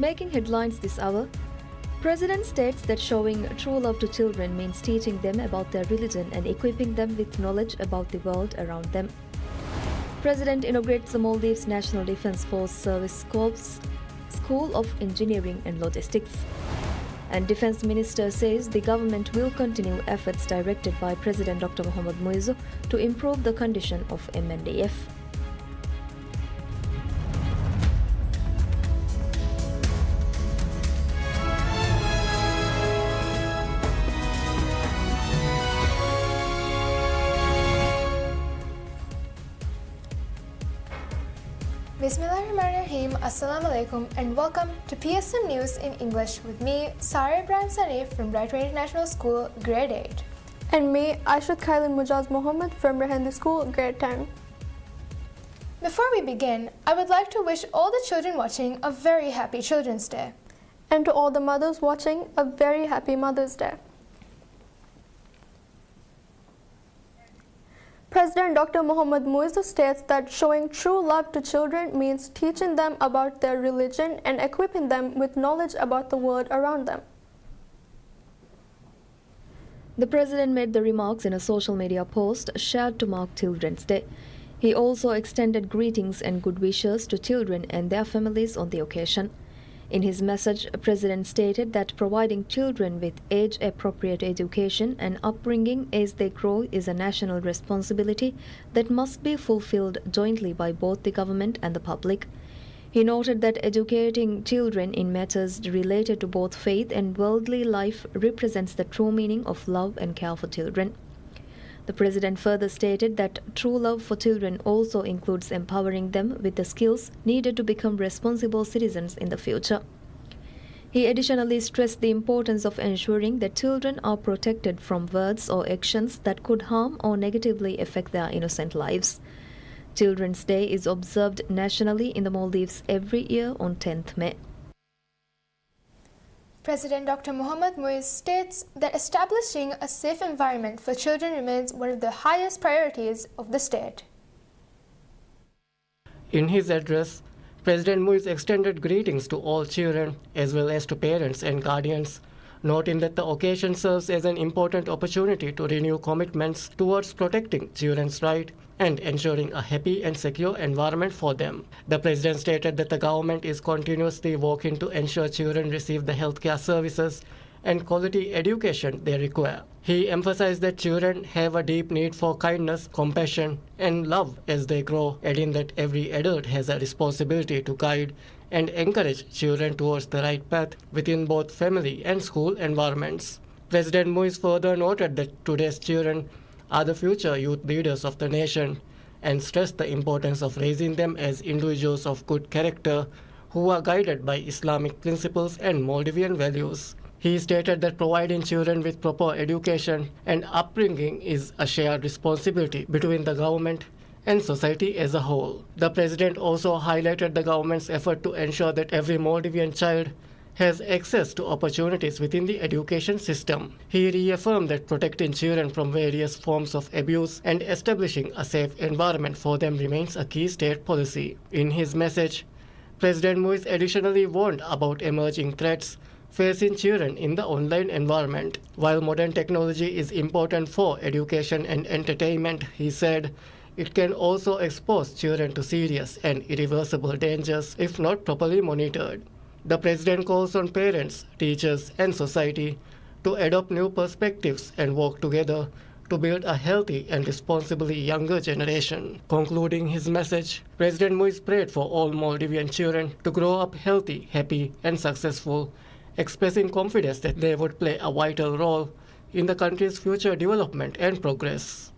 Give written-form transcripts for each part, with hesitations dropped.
Making headlines this hour, President states that showing true love to children means teaching them about their religion and equipping them with knowledge about the world around them. President inaugurates the Maldives National Defence Force Service Corps School of Engineering and Logistics. And Defence Minister says the government will continue efforts directed by President Dr. Mohamed Muizzu to improve the condition of MNDF. Bismillahirrahmanirrahim. Assalamu alaikum and welcome to PSM News in English with me, Sarah Ibrahim Sanif from Brighton International School, Grade 8. And me, Aishat Khailin Mujaz Mohammed from Rahandi School, Grade 10. Before we begin, I would like to wish all the children watching a very happy Children's Day. And to all the mothers watching, a very happy Mother's Day. President Dr. Mohamed Muizzu states that showing true love to children means teaching them about their religion and equipping them with knowledge about the world around them. The President made the remarks in a social media post shared to mark Children's Day. He also extended greetings and good wishes to children and their families on the occasion. In his message, the President stated that providing children with age-appropriate education and upbringing as they grow is a national responsibility that must be fulfilled jointly by both the government and the public. He noted that educating children in matters related to both faith and worldly life represents the true meaning of love and care for children. The President further stated that true love for children also includes empowering them with the skills needed to become responsible citizens in the future. He additionally stressed the importance of ensuring that children are protected from words or actions that could harm or negatively affect their innocent lives. Children's Day is observed nationally in the Maldives every year on 10th May. President Dr. Mohamed Muizzu states that establishing a safe environment for children remains one of the highest priorities of the state. In his address, President Muizzu extended greetings to all children as well as to parents and guardians, noting that the occasion serves as an important opportunity to renew commitments towards protecting children's rights and ensuring a happy and secure environment for them. The President stated that the government is continuously working to ensure children receive the healthcare services and quality education they require. He emphasized that children have a deep need for kindness, compassion, and love as they grow, adding that every adult has a responsibility to guide and encourage children towards the right path within both family and school environments. President Muizzu further noted that today's children are the future youth leaders of the nation and stressed the importance of raising them as individuals of good character who are guided by Islamic principles and Maldivian values. He stated that providing children with proper education and upbringing is a shared responsibility between the government and society as a whole. The President also highlighted the government's effort to ensure that every Maldivian child has access to opportunities within the education system. He reaffirmed that protecting children from various forms of abuse and establishing a safe environment for them remains a key state policy. In his message, President Muizzu additionally warned about emerging threats facing children in the online environment. While modern technology is important for education and entertainment, he said, it can also expose children to serious and irreversible dangers if not properly monitored. The President calls on parents, teachers, and society to adopt new perspectives and work together to build a healthy and responsibly younger generation. Concluding his message, President Muizzu prayed for all Maldivian children to grow up healthy, happy, and successful, expressing confidence that they would play a vital role in the country's future development and progress.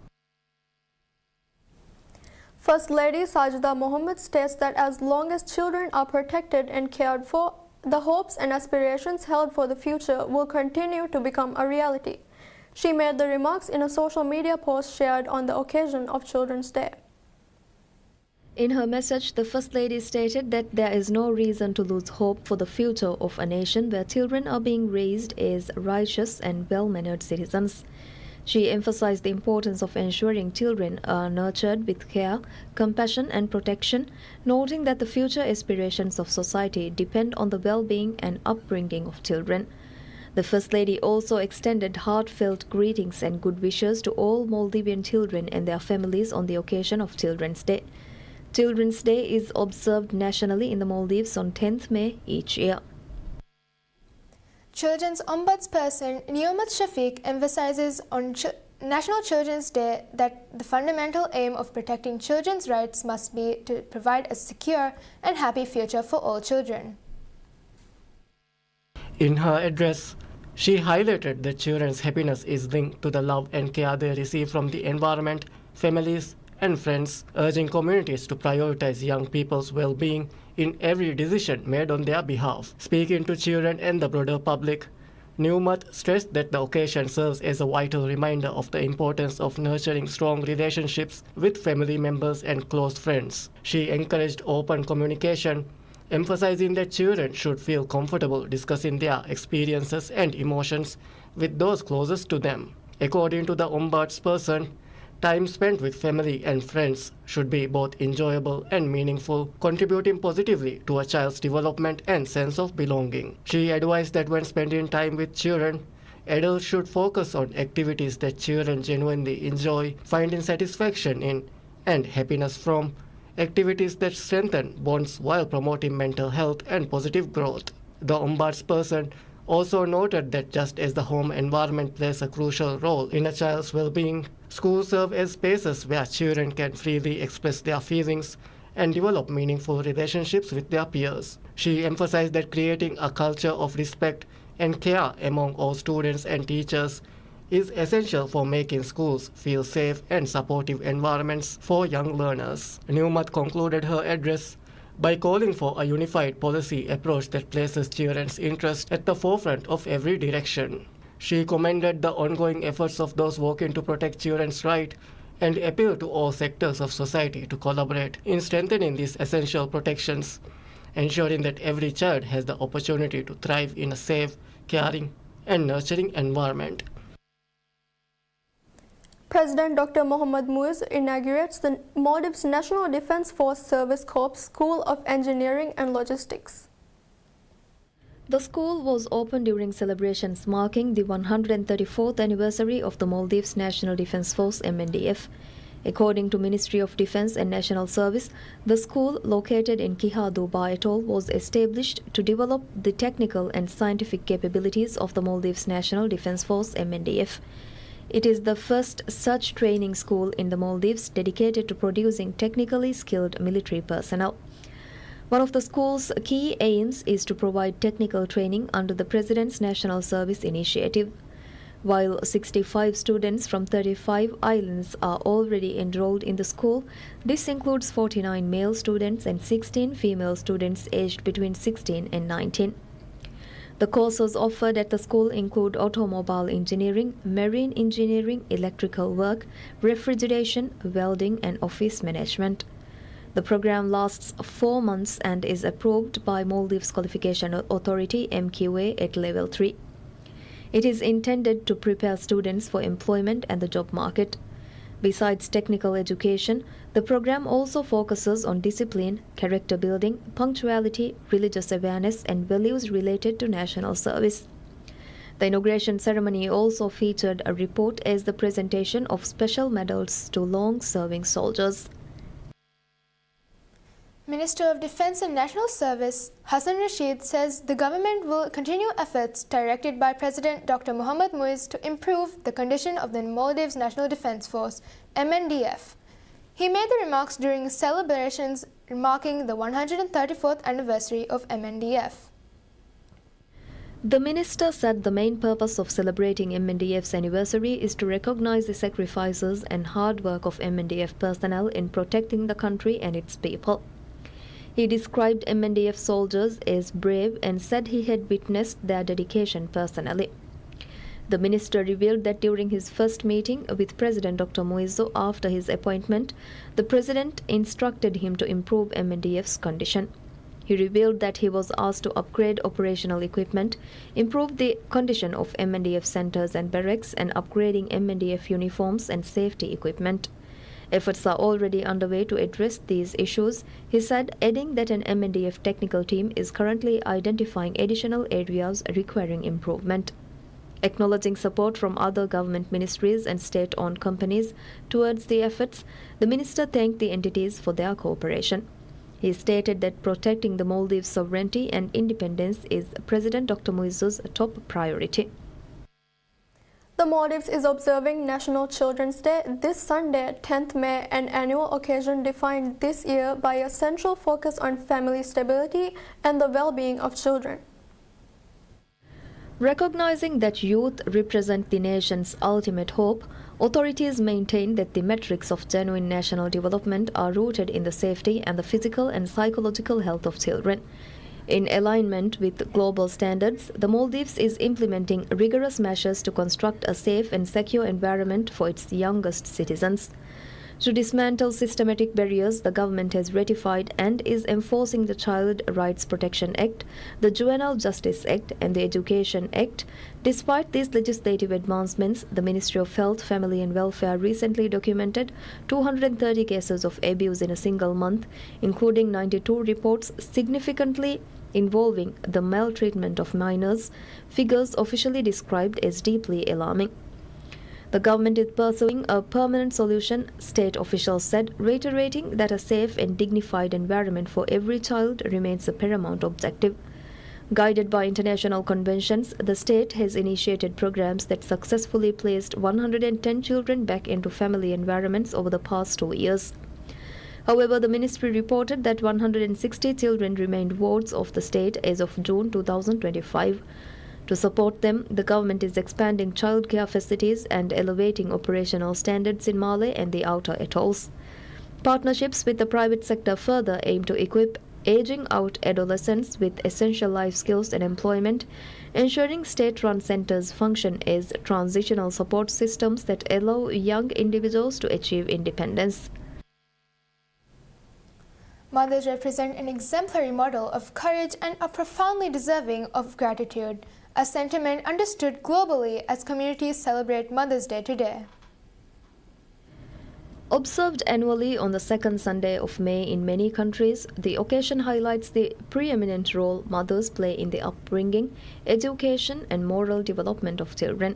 First Lady Sajida Mohammed states that as long as children are protected and cared for, the hopes and aspirations held for the future will continue to become a reality. She made the remarks in a social media post shared on the occasion of Children's Day. In her message, the First Lady stated that there is no reason to lose hope for the future of a nation where children are being raised as righteous and well-mannered citizens. She emphasized the importance of ensuring children are nurtured with care, compassion, and protection, noting that the future aspirations of society depend on the well being and upbringing of children. The First Lady also extended heartfelt greetings and good wishes to all Maldivian children and their families on the occasion of Children's Day. Children's Day is observed nationally in the Maldives on 10th May each year. Children's Ombudsperson Niomat Shafiq emphasizes on National Children's Day that the fundamental aim of protecting children's rights must be to provide a secure and happy future for all children. In her address, she highlighted that children's happiness is linked to the love and care they receive from the environment, families, and friends, urging communities to prioritize young people's well-being in every decision made on their behalf. Speaking to children and the broader public, Newmat stressed that the occasion serves as a vital reminder of the importance of nurturing strong relationships with family members and close friends. She encouraged open communication, emphasizing that children should feel comfortable discussing their experiences and emotions with those closest to them. According to the ombudsperson, time spent with family and friends should be both enjoyable and meaningful, contributing positively to a child's development and sense of belonging. She advised that when spending time with children, adults should focus on activities that children genuinely enjoy, finding satisfaction in and happiness from, activities that strengthen bonds while promoting mental health and positive growth. The ombudsperson also noted that just as the home environment plays a crucial role in a child's well-being, schools serve as spaces where children can freely express their feelings and develop meaningful relationships with their peers. She emphasized that creating a culture of respect and care among all students and teachers is essential for making schools feel safe and supportive environments for young learners. Newmat concluded her address by calling for a unified policy approach that places children's interests at the forefront of every direction. She commended the ongoing efforts of those working to protect children's rights and appealed to all sectors of society to collaborate in strengthening these essential protections, ensuring that every child has the opportunity to thrive in a safe, caring, and nurturing environment. President Dr. Mohammad Muiz inaugurates the Maldives National Defence Force Service Corps School of Engineering and Logistics. The school was opened during celebrations marking the 134th anniversary of the Maldives National Defence Force (MNDF). According to Ministry of Defence and National Service, the school, located in Kiha Dubai Atoll, was established to develop the technical and scientific capabilities of the Maldives National Defence Force (MNDF). It is the first such training school in the Maldives dedicated to producing technically skilled military personnel. One of the school's key aims is to provide technical training under the President's National Service Initiative. While 65 students from 35 islands are already enrolled in the school, this includes 49 male students and 16 female students aged between 16 and 19. The courses offered at the school include automobile engineering, marine engineering, electrical work, refrigeration, welding, and office management. The program lasts 4 months and is approved by Maldives Qualification Authority (MQA) at level 3. It is intended to prepare students for employment and the job market. Besides technical education, the program also focuses on discipline, character building, punctuality, religious awareness, and values related to national service. The inauguration ceremony also featured a report as the presentation of special medals to long-serving soldiers. Minister of Defence and National Service Hassan Rashid says the government will continue efforts directed by President Dr. Mohammad Muiz to improve the condition of the Maldives National Defence Force (MNDF). He made the remarks during celebrations marking the 134th anniversary of MNDF. The minister said the main purpose of celebrating MNDF's anniversary is to recognize the sacrifices and hard work of MNDF personnel in protecting the country and its people. He described MNDF soldiers as brave and said he had witnessed their dedication personally. The minister revealed that during his first meeting with President Dr. Muiz after his appointment, the president instructed him to improve MNDF's condition. He revealed that he was asked to upgrade operational equipment, improve the condition of MNDF centers and barracks, and upgrading MNDF uniforms and safety equipment. Efforts are already underway to address these issues, he said, adding that an MNDF technical team is currently identifying additional areas requiring improvement. Acknowledging support from other government ministries and state-owned companies towards the efforts, the minister thanked the entities for their cooperation. He stated that protecting the Maldives' sovereignty and independence is President Dr. Muizzu's top priority. The Maldives is observing National Children's Day this Sunday, 10th May, an annual occasion defined this year by a central focus on family stability and the well-being of children. Recognizing that youth represent the nation's ultimate hope, authorities maintain that the metrics of genuine national development are rooted in the safety and the physical and psychological health of children. In alignment with global standards, the Maldives is implementing rigorous measures to construct a safe and secure environment for its youngest citizens. To dismantle systematic barriers, the government has ratified and is enforcing the Child Rights Protection Act, the Juvenile Justice Act, and the Education Act. Despite these legislative advancements, the Ministry of Health, Family and Welfare recently documented 230 cases of abuse in a single month, including 92 reports significantly involving the maltreatment of minors, figures officially described as deeply alarming. The government is pursuing a permanent solution, state officials said, reiterating that a safe and dignified environment for every child remains a paramount objective. Guided by international conventions, the state has initiated programs that successfully placed 110 children back into family environments over the past 2 years. However, the ministry reported that 160 children remained wards of the state as of June 2025. To support them, the government is expanding childcare facilities and elevating operational standards in Malé and the outer atolls. Partnerships with the private sector further aim to equip aging-out adolescents with essential life skills and employment, ensuring state-run centers function as transitional support systems that allow young individuals to achieve independence. Mothers represent an exemplary model of courage and are profoundly deserving of gratitude, a sentiment understood globally as communities celebrate Mother's Day today. Observed annually on the second Sunday of May in many countries, the occasion highlights the preeminent role mothers play in the upbringing, education, and moral development of children.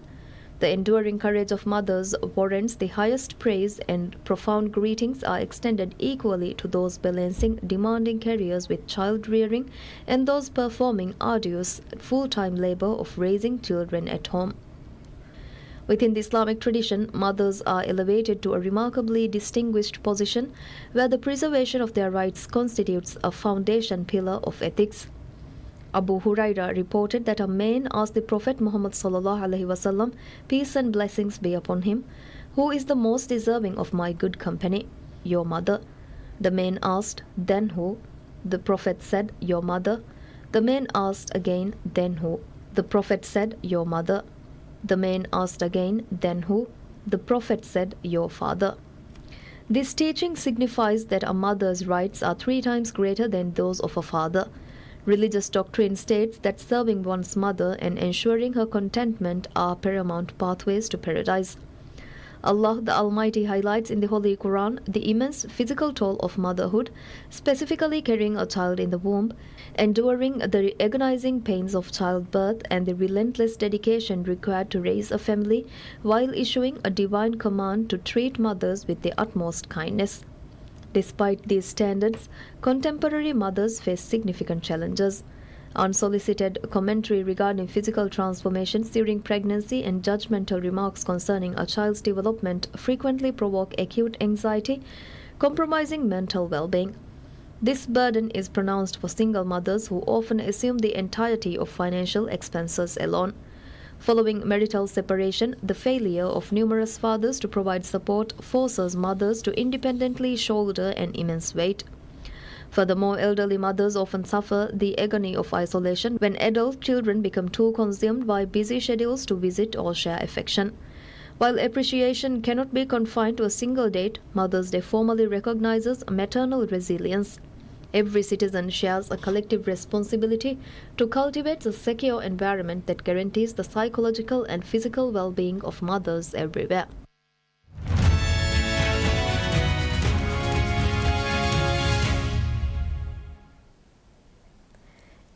The enduring courage of mothers warrants the highest praise, and profound greetings are extended equally to those balancing demanding careers with child-rearing and those performing arduous, full-time labor of raising children at home. Within the Islamic tradition, mothers are elevated to a remarkably distinguished position where the preservation of their rights constitutes a foundation pillar of ethics. Abu Huraira reported that a man asked the Prophet Muhammad ﷺ, peace and blessings be upon him, "Who is the most deserving of my good company?" "Your mother." The man asked, "Then who?" The Prophet said, "Your mother." The man asked again, "Then who?" The Prophet said, "Your mother." The man asked again, "Then who?" The Prophet said, "Your father." This teaching signifies that a mother's rights are 3 times greater than those of a father. Religious doctrine states that serving one's mother and ensuring her contentment are paramount pathways to paradise. Allah the Almighty highlights in the Holy Quran the immense physical toll of motherhood, specifically carrying a child in the womb, enduring the agonizing pains of childbirth, and the relentless dedication required to raise a family, while issuing a divine command to treat mothers with the utmost kindness. Despite these standards, contemporary mothers face significant challenges. Unsolicited commentary regarding physical transformations during pregnancy and judgmental remarks concerning a child's development frequently provoke acute anxiety, compromising mental well-being. This burden is pronounced for single mothers who often assume the entirety of financial expenses alone. Following marital separation, the failure of numerous fathers to provide support forces mothers to independently shoulder an immense weight. Furthermore, elderly mothers often suffer the agony of isolation when adult children become too consumed by busy schedules to visit or share affection. While appreciation cannot be confined to a single date, Mother's Day formally recognizes maternal resilience. Every citizen shares a collective responsibility to cultivate a secure environment that guarantees the psychological and physical well-being of mothers everywhere.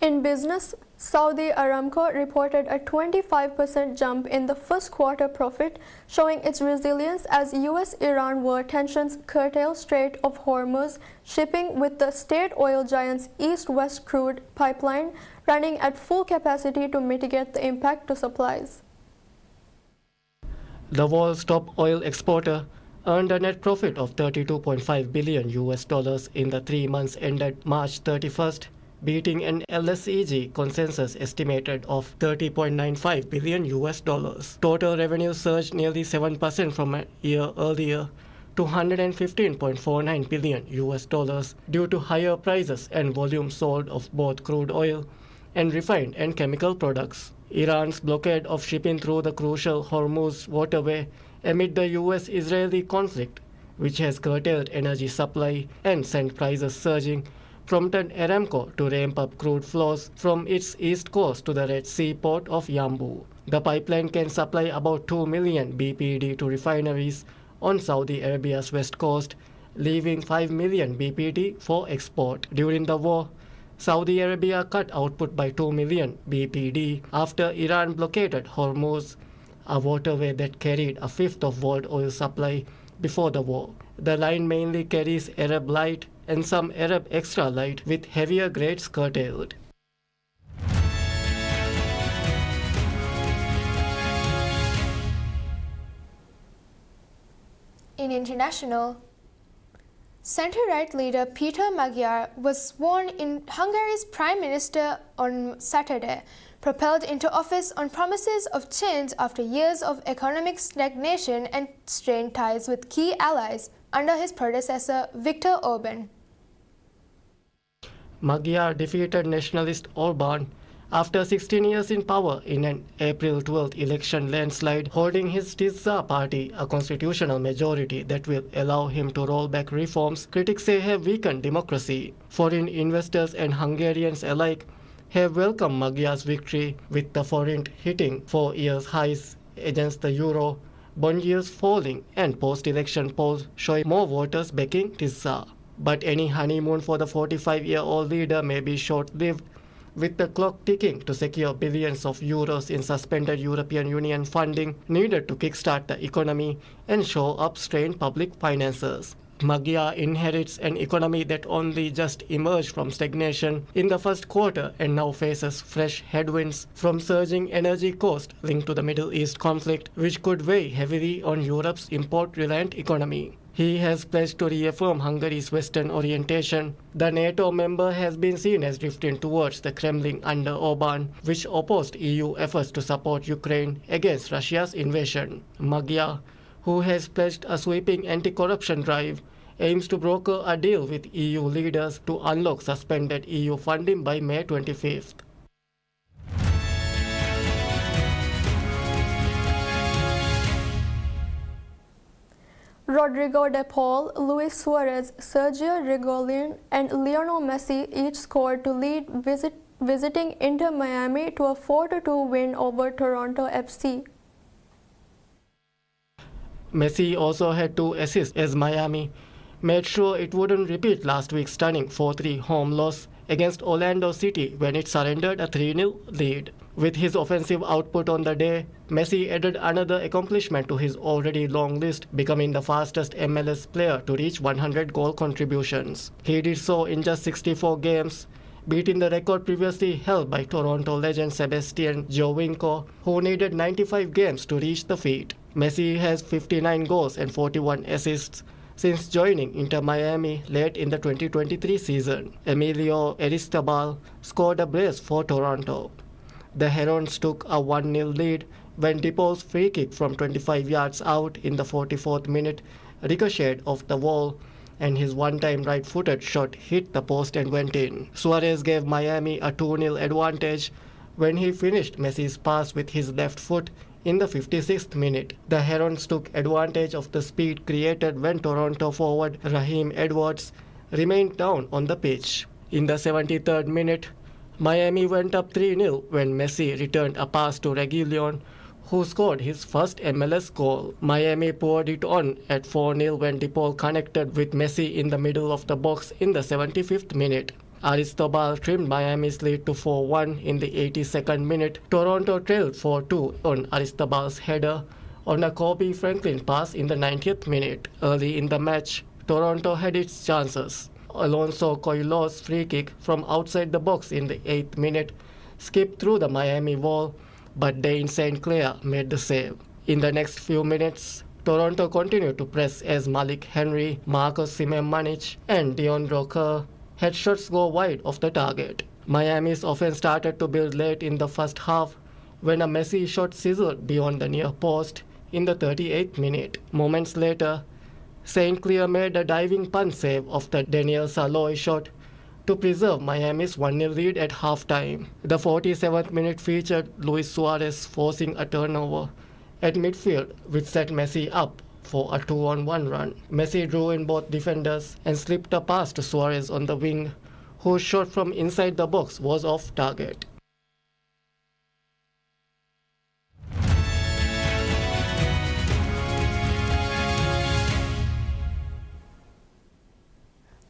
In business, Saudi Aramco reported a 25% jump in the first quarter profit, showing its resilience as US-Iran war tensions curtailed Strait of Hormuz shipping, with the state oil giant's east-west crude pipeline running at full capacity to mitigate the impact to supplies. The world's top oil exporter earned a net profit of $32.5 billion in the 3 months ended March 31st, beating an LSEG consensus estimated of $30.95 billion. Total revenue surged nearly 7% from a year earlier to $115.49 billion due to higher prices and volume sold of both crude oil and refined and chemical products. Iran's blockade of shipping through the crucial Hormuz waterway amid the US-Israeli conflict, which has curtailed energy supply and sent prices surging, prompted Aramco to ramp up crude flows from its east coast to the Red Sea port of Yanbu. The pipeline can supply about 2 million BPD to refineries on Saudi Arabia's west coast, leaving 5 million BPD for export. During the war, Saudi Arabia cut output by 2 million BPD after Iran blockaded Hormuz, a waterway that carried a fifth of world oil supply before the war. The line mainly carries Arab Light and some Arab Extra Light, with heavier grades curtailed. In international, centre-right leader Peter Magyar was sworn in Hungary's Prime Minister on Saturday, propelled into office on promises of change after years of economic stagnation and strained ties with key allies under his predecessor Viktor Orban. Magyar defeated nationalist Orban after 16 years in power in an April 12th election landslide, holding his TISZA party a constitutional majority that will allow him to roll back reforms critics say have weakened democracy. Foreign investors and Hungarians alike have welcomed Magyar's victory, with the forint hitting 4-year highs against the euro, bond yields falling, and post-election polls showing more voters backing TISZA. But any honeymoon for the 45-year-old leader may be short-lived, with the clock ticking to secure billions of euros in suspended European Union funding needed to kickstart the economy and shore up strained public finances. Magyar inherits an economy that only just emerged from stagnation in the first quarter and now faces fresh headwinds from surging energy costs linked to the Middle East conflict, which could weigh heavily on Europe's import-reliant economy. He has pledged to reaffirm Hungary's Western orientation. The NATO member has been seen as drifting towards the Kremlin under Orban, which opposed EU efforts to support Ukraine against Russia's invasion. Magyar, who has pledged a sweeping anti-corruption drive, aims to broker a deal with EU leaders to unlock suspended EU funding by May 25th. Rodrigo de Paul, Luis Suarez, Sergio Reguilon, and Lionel Messi each scored to lead visiting Inter Miami to a 4-2 win over Toronto FC. Messi also had 2 assists as Miami made sure it wouldn't repeat last week's stunning 4-3 home loss against Orlando City when it surrendered a 3-0 lead. With his offensive output on the day, Messi added another accomplishment to his already long list, becoming the fastest MLS player to reach 100 goal contributions. He did so in just 64 games, beating the record previously held by Toronto legend Sebastian Giovinco, who needed 95 games to reach the feat. Messi has 59 goals and 41 assists since joining Inter Miami late in the 2023 season. Emilio Aristizabal scored a brace for Toronto. The Herons took a 1-0 lead when DePaul's free kick from 25 yards out in the 44th minute ricocheted off the wall, and his one-time right-footed shot hit the post and went in. Suarez gave Miami a 2-0 advantage when he finished Messi's pass with his left foot in the 56th minute. The Herons took advantage of the speed created when Toronto forward Raheem Edwards remained down on the pitch. In the 73rd minute, Miami went up 3-0 when Messi returned a pass to Reguilon, who scored his first MLS goal. Miami poured it on at 4-0 when DePaul connected with Messi in the middle of the box in the 75th minute. Aristobal trimmed Miami's lead to 4-1 in the 82nd minute. Toronto trailed 4-2 on Aristobal's header on a Kobe Franklin pass in the 90th minute. Early in the match, Toronto had its chances. Alonso Coelho's free kick from outside the box in the 8th minute skipped through the Miami wall, but Dane St. Clair made the save. In the next few minutes, Toronto continued to press as Malik Henry, Marcus Simemanich, and Deandre Kerr had shots go wide of the target. Miami's offense started to build late in the first half when a Messi shot sizzled beyond the near post in the 38th minute. Moments later, St. Clair made a diving punt save of the Daniel Saloy shot to preserve Miami's 1-0 lead at halftime. The 47th minute featured Luis Suarez forcing a turnover at midfield, which set Messi up for a 2-on-1 run. Messi drew in both defenders and slipped a pass to Suarez on the wing, whose shot from inside the box was off target.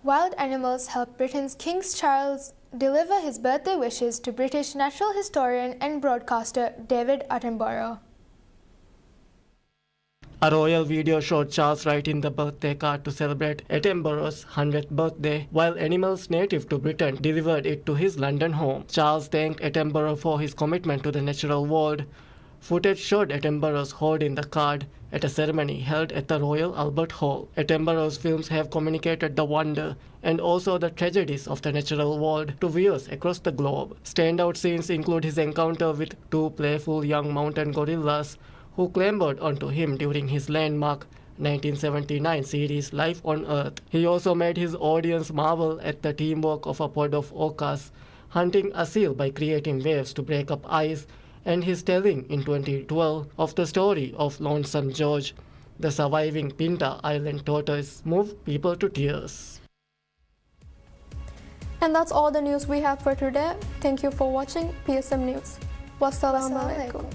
Wild animals helped Britain's King Charles deliver his birthday wishes to British natural historian and broadcaster David Attenborough. A royal video showed Charles writing the birthday card to celebrate Attenborough's 100th birthday, while animals native to Britain delivered it to his London home. Charles thanked Attenborough for his commitment to the natural world. Footage showed Attenborough's holding the card at a ceremony held at the Royal Albert Hall. Attenborough's films have communicated the wonder and also the tragedies of the natural world to viewers across the globe. Standout scenes include his encounter with two playful young mountain gorillas who clambered onto him during his landmark 1979 series Life on Earth. He also made his audience marvel at the teamwork of a pod of orcas hunting a seal by creating waves to break up ice, and his telling in 2012 of the story of Lonesome George, the surviving Pinta Island tortoise, moved people to tears. And that's all the news we have for today. Thank you for watching PSM News. Wassalamu alaikum.